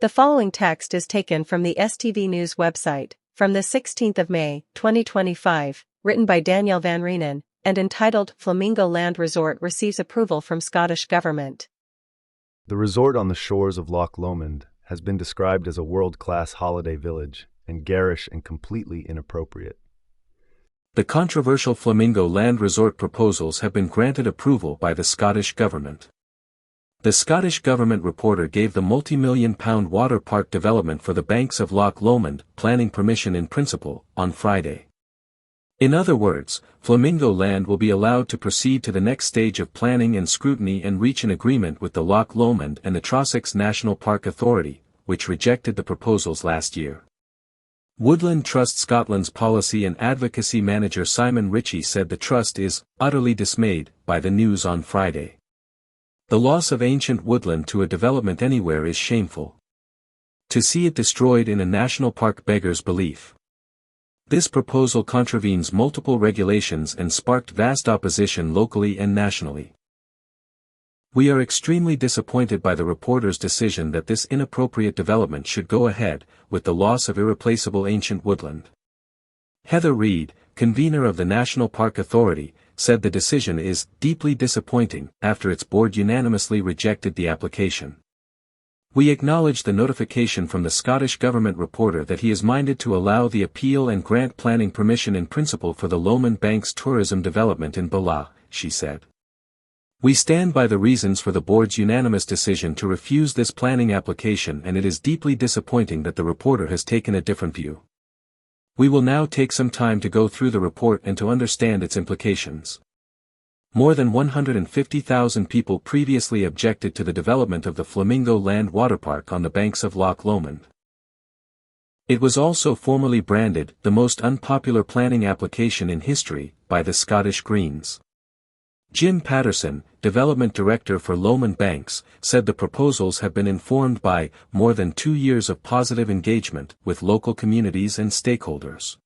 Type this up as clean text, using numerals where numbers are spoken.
The following text is taken from the STV News website, from the 16th of May, 2025, written by Danielle Van Reenen, and entitled Flamingo Land Resort receives approval from Scottish Government. The resort on the shores of Loch Lomond has been described as a world-class holiday village, and garish and completely inappropriate. The controversial Flamingo Land Resort proposals have been granted approval by the Scottish Government. The Scottish Government reporter gave the multi-million-pound water park development for the banks of Loch Lomond planning permission in principle on Friday. In other words, Flamingo Land will be allowed to proceed to the next stage of planning and scrutiny and reach an agreement with the Loch Lomond and the Trossachs National Park Authority, which rejected the proposals last year. Woodland Trust Scotland's policy and advocacy manager Simon Ritchie said the trust is utterly dismayed by the news on Friday. The loss of ancient woodland to a development anywhere is shameful. To see it destroyed in a national park beggars belief. This proposal contravenes multiple regulations and sparked vast opposition locally and nationally. We are extremely disappointed by the reporter's decision that this inappropriate development should go ahead, with the loss of irreplaceable ancient woodland. Heather Reid, convener of the National Park Authority, said the decision is deeply disappointing after its board unanimously rejected the application. We acknowledge the notification from the Scottish Government reporter that he is minded to allow the appeal and grant planning permission in principle for the Lomond Banks tourism development in Bala, she said. We stand by the reasons for the board's unanimous decision to refuse this planning application, and it is deeply disappointing that the reporter has taken a different view. We will now take some time to go through the report and to understand its implications. More than 150,000 people previously objected to the development of the Flamingo Land Waterpark on the banks of Loch Lomond. It was also formally branded the most unpopular planning application in history by the Scottish Greens. Jim Patterson, development director for Lomond Banks, said the proposals have been informed by more than 2 years of positive engagement with local communities and stakeholders.